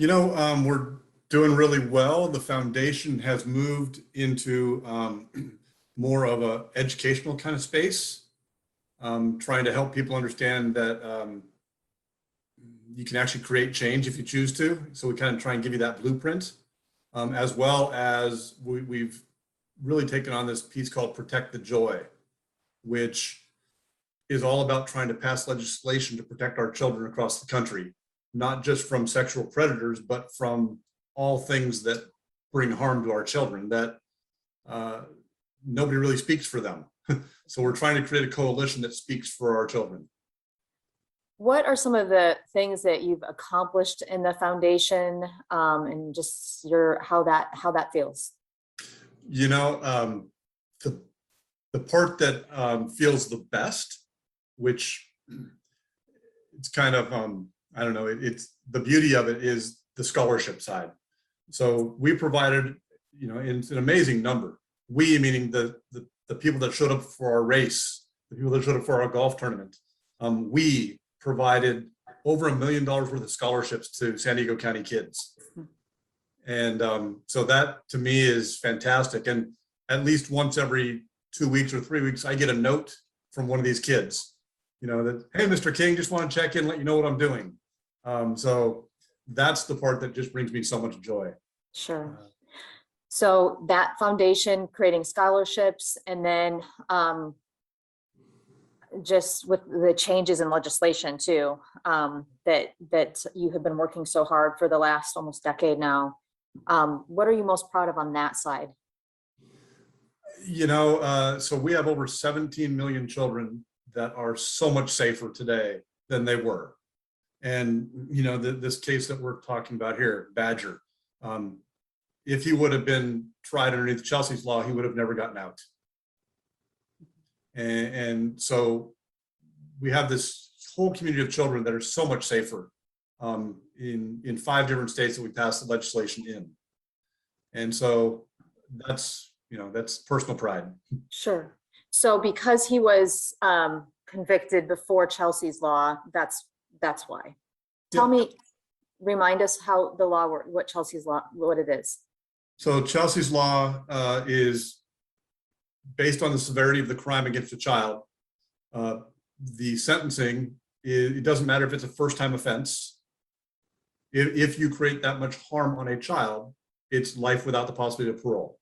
We're doing really well. The foundation has moved into more of a educational kind of space, trying to help people understand that you can actually create change if you choose to. So we kind of try and give you that blueprint, as well as we've really taken on this piece called Protect the Joy, which is all about trying to pass legislation to protect our children across the country, not just from sexual predators, but from all things that bring harm to our children that nobody really speaks for them. So we're trying to create a coalition that speaks for our children. What are some of the things that you've accomplished in the foundation, and just how that feels? The part that feels the best, which it's kind of I don't know, it's the beauty of it is the scholarship side. So we provided, it's an amazing number. We, meaning the people that showed up for our race, the people that showed up for our golf tournament. We provided over $1 million worth of scholarships to San Diego County kids. And so that to me is fantastic. And at least once every 2 weeks or 3 weeks, I get a note from one of these kids, that, hey, Mr. King, just want to check in, let you know what I'm doing. So that's the part that just brings me so much joy. Sure. So that foundation, creating scholarships, and then just with the changes in legislation too, that you have been working so hard for the last almost decade now. What are you most proud of on that side? So we have over 17 million children that are so much safer today than they were. And, this case that we're talking about here, Badger, if he would have been tried underneath Chelsea's law, he would have never gotten out. And so we have this whole community of children that are so much safer in 5 different states that we passed the legislation in. And so that's personal pride. Sure. So because he was convicted before Chelsea's law, that's why. Remind us how the law works, what Chelsea's law, what it is. So Chelsea's law is based on the severity of the crime against a child. The sentencing, it doesn't matter if it's a first-time offense. If you create that much harm on a child, it's life without the possibility of parole.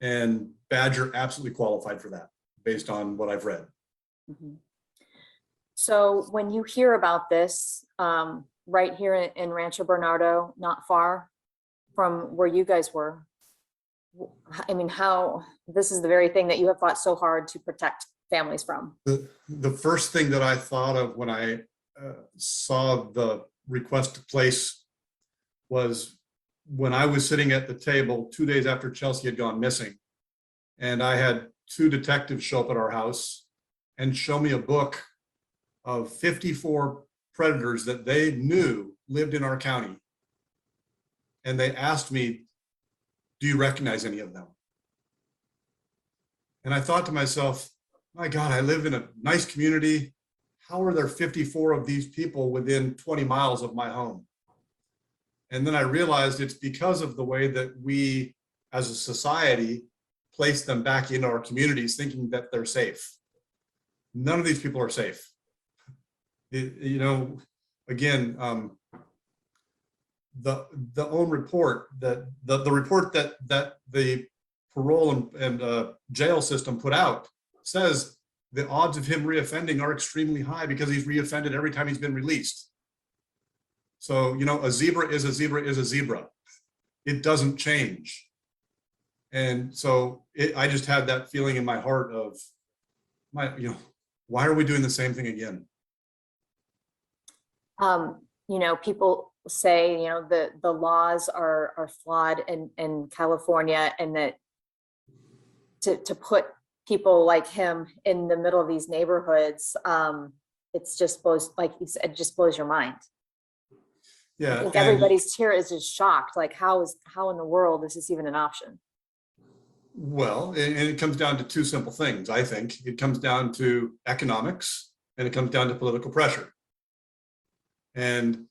And Badger absolutely qualified for that based on what I've read. Mm-hmm. So when you hear about this, right here in Rancho Bernardo, not far from where you guys were, I mean, this is the very thing that you have fought so hard to protect families from. The first thing that I thought of when I saw the request to place was when I was sitting at the table 2 days after Chelsea had gone missing, and I had 2 detectives show up at our house and show me a book of 54 predators that they knew lived in our county. And they asked me, do you recognize any of them? And I thought to myself, my God, I live in a nice community. How are there 54 of these people within 20 miles of my home? And then I realized it's because of the way that we as a society place them back into our communities thinking that they're safe. None of these people are safe. Again, the own report that the report that the parole and jail system put out says the odds of him reoffending are extremely high because he's reoffended every time he's been released. So, a zebra is a zebra is a zebra. It doesn't change. And so I just had that feeling in my heart of, why are we doing the same thing again? People say, the laws are flawed in California, and that to put people like him in the middle of these neighborhoods, it's just blows, like you said, it just blows your mind. Yeah, I think everybody's here is just shocked. Like, how in the world is this even an option? Well, and it comes down to 2 simple things. I think it comes down to economics and it comes down to political pressure. And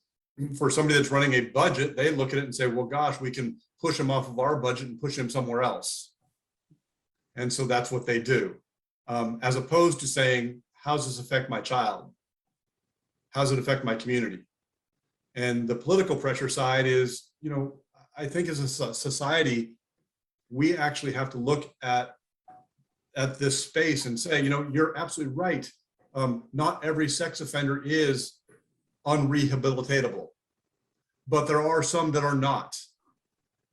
for somebody that's running a budget, they look at it and say, well, gosh, we can push him off of our budget and push him somewhere else. And so that's what they do. As opposed to saying, how's this affect my child? How's it affect my community? And the political pressure side is, I think as a society, we actually have to look at this space and say, you're absolutely right. Not every sex offender is unrehabilitatable, but there are some that are not.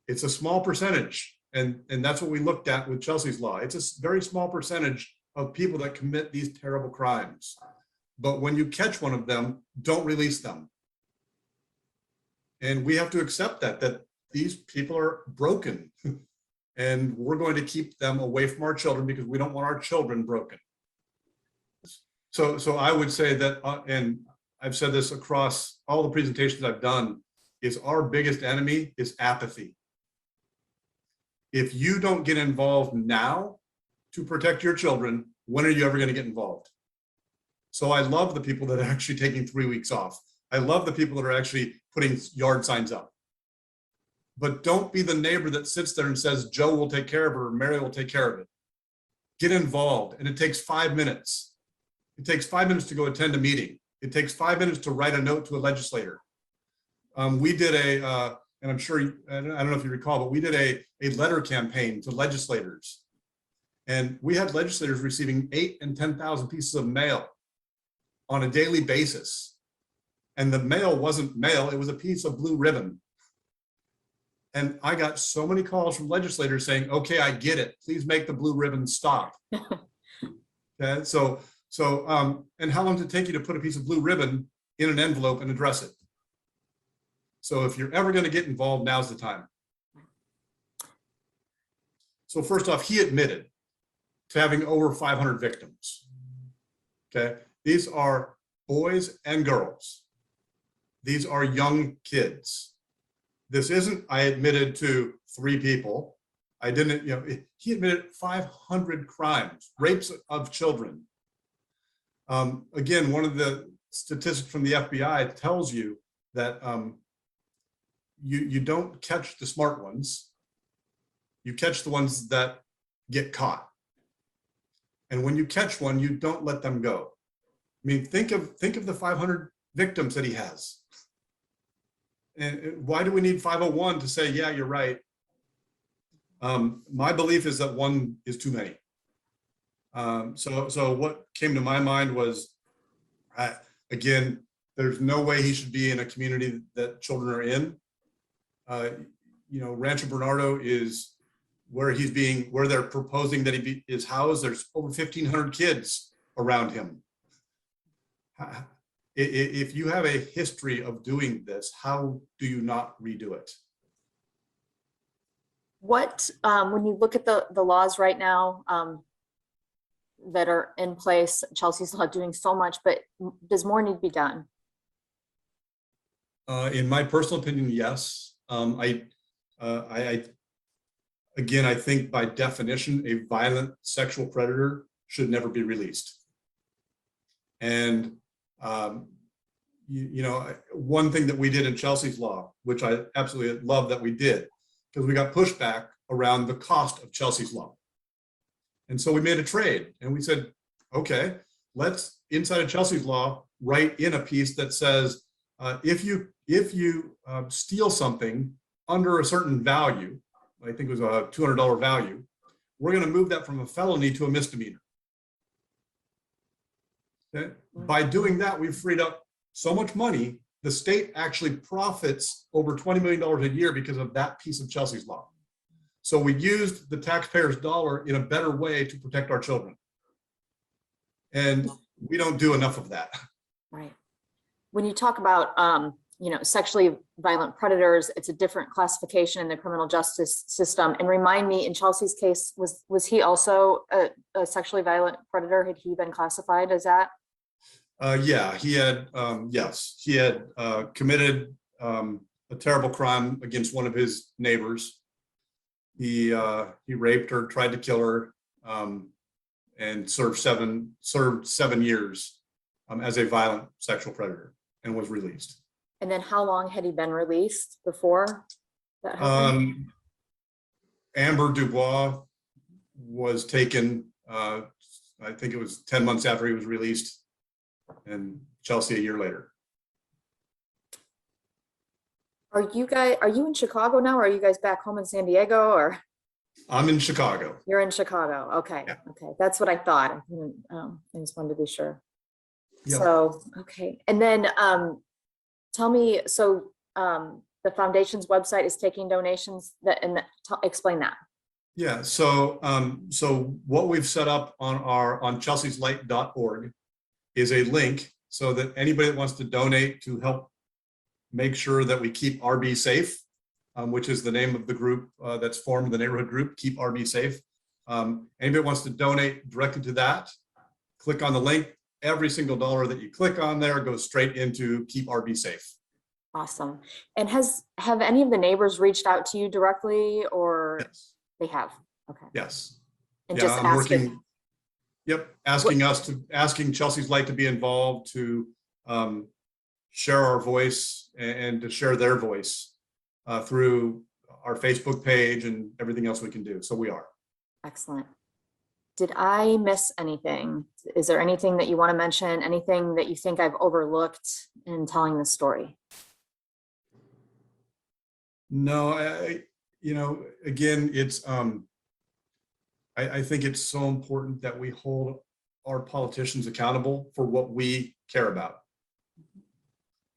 It's a small percentage. And that's what we looked at with Chelsea's Law. It's a very small percentage of people that commit these terrible crimes. But when you catch one of them, don't release them. And we have to accept that these people are broken. And we're going to keep them away from our children because we don't want our children broken. So I would say that, and I've said this across all the presentations I've done, is our biggest enemy is apathy. If you don't get involved now to protect your children, when are you ever going to get involved? So I love the people that are actually taking 3 weeks off. I love the people that are actually putting yard signs up. But don't be the neighbor that sits there and says, Joe will take care of it or Mary will take care of it. Get involved. And it takes 5 minutes. It takes 5 minutes to go attend a meeting. It takes 5 minutes to write a note to a legislator. We did and I'm sure, I don't know if you recall, but we did a letter campaign to legislators. And we had legislators receiving 8,000 and 10,000 pieces of mail on a daily basis. And the mail wasn't mail, it was a piece of blue ribbon. And I got so many calls from legislators saying, okay, I get it. Please make the blue ribbon stop. Okay, and how long does it take you to put a piece of blue ribbon in an envelope and address it? So if you're ever going to get involved, now's the time. So first off, he admitted to having over 500 victims. Okay, these are boys and girls. These are young kids. This isn't, I admitted to 3 people. I didn't, he admitted 500 crimes, rapes of children. Again, one of the statistics from the FBI tells you that you don't catch the smart ones. You catch the ones that get caught. And when you catch one, you don't let them go. I mean, think of the 500 victims that he has. And why do we need 501 to say, yeah, you're right? My belief is that 1 is too many. So what came to my mind was, again, there's no way he should be in a community that children are in. Rancho Bernardo is where they're proposing that he is housed. There's over 1,500 kids around him. If you have a history of doing this, how do you not redo it? What, when you look at the laws right now that are in place, Chelsea's Law doing so much, but does more need to be done? In my personal opinion, yes. Again, I think by definition, a violent sexual predator should never be released. And one thing that we did in Chelsea's Law, which I absolutely love that we did, because we got pushback around the cost of Chelsea's Law. And so we made a trade and we said, okay, let's, inside of Chelsea's Law, write in a piece that says, if you steal something under a certain value, I think it was a $200 value, we're going to move that from a felony to a misdemeanor. Okay? By doing that, we've freed up so much money. The state actually profits over $20 million a year because of that piece of Chelsea's Law. So we used the taxpayer's dollar in a better way to protect our children. And we don't do enough of that. Right. When you talk about, sexually violent predators, it's a different classification in the criminal justice system. And remind me, in Chelsea's case, was he also a sexually violent predator? Had he been classified as that? Yeah, he had, yes, he had committed a terrible crime against one of his neighbors. He raped her, tried to kill her, and served seven years as a violent sexual predator and was released. And then how long had he been released before that happened? Amber Dubois was taken, I think it was 10 months after he was released, and Chelsea a year later. Are you in Chicago now, or are you guys back home in San Diego, or I'm in Chicago. you're in Chicago? Okay. Yeah. Okay. That's what I thought. I just wanted to be sure. Yep. So, okay. And then, tell me, so, the foundation's website is taking donations explain that. Yeah, so so what we've set up on chelseaslight.org is a link so that anybody that wants to donate to help make sure that we keep RB safe, which is the name of the group that's formed, the neighborhood group, Keep RB Safe. Anybody wants to donate directly to that, click on the link. Every single dollar that you click on there goes straight into Keep RB Safe. Awesome. And have any of the neighbors reached out to you directly, or? Yes. They have? Okay. Yes. And Yeah, just I'm asking. working. Yep, asking Chelsea's Light to be involved, to share our voice and to share their voice through our Facebook page and everything else we can do. So we are. Excellent. Did I miss anything? Is there anything that you want to mention? Anything that you think I've overlooked in telling this story? No, again, it's I think it's so important that we hold our politicians accountable for what we care about.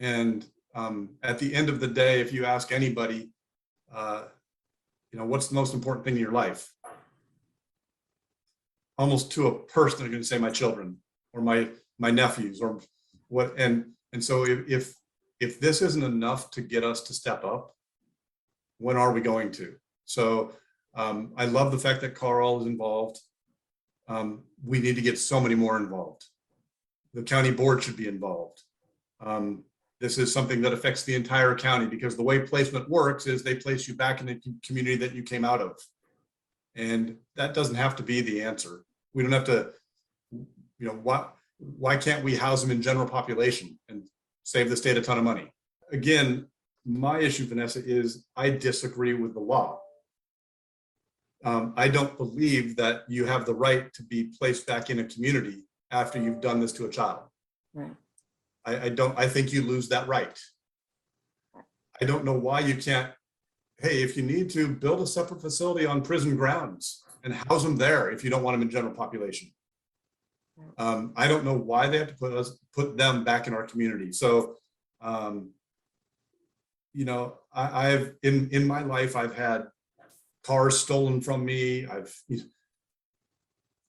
And at the end of the day, if you ask anybody, what's the most important thing in your life? Almost to a person, they're going to say my children or my nephews or what. And so if this isn't enough to get us to step up, when are we going to? So I love the fact that Carl is involved. We need to get so many more involved. The county board should be involved. This is something that affects the entire county, because the way placement works is they place you back in the community that you came out of. And that doesn't have to be the answer. We don't have to, why can't we house them in general population and save the state a ton of money? Again, my issue, Vanessa, is I disagree with the law. I don't believe that you have the right to be placed back in a community after you've done this to a child. Right. I think you lose that right. I don't know why you can't. Hey, if you need to, build a separate facility on prison grounds and house them there if you don't want them in general population. I don't know why they have to put them back in our community. So, I've in my life, I've had cars stolen from me.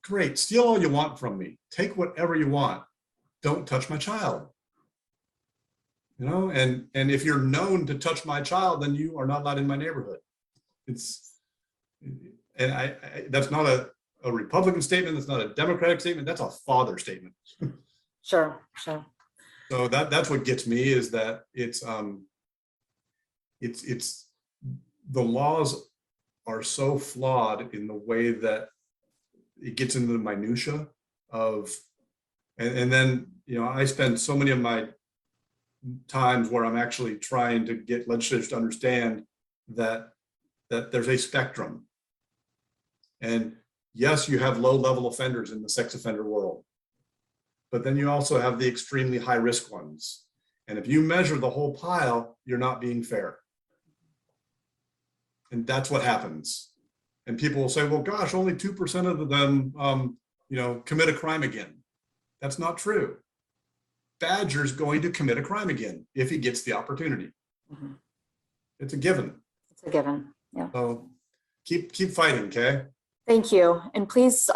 Great, steal all you want from me. Take whatever you want. Don't touch my child. And if you're known to touch my child, then you are not allowed in my neighborhood. That's not a Republican statement. That's not a Democratic statement. That's a father statement. Sure. So that's what gets me, is that it's the laws are so flawed in the way that it gets into the minutia of, and then, I spend so many of my times where I'm actually trying to get legislators to understand that there's a spectrum. And yes, you have low-level offenders in the sex offender world, but then you also have the extremely high-risk ones. And if you measure the whole pile, you're not being fair. And that's what happens. And people will say, well, gosh, only 2% of them, commit a crime again. That's not true. Badger's going to commit a crime again if he gets the opportunity. Mm-hmm. It's a given. It's a given. Yeah. So keep fighting, okay? Thank you. And please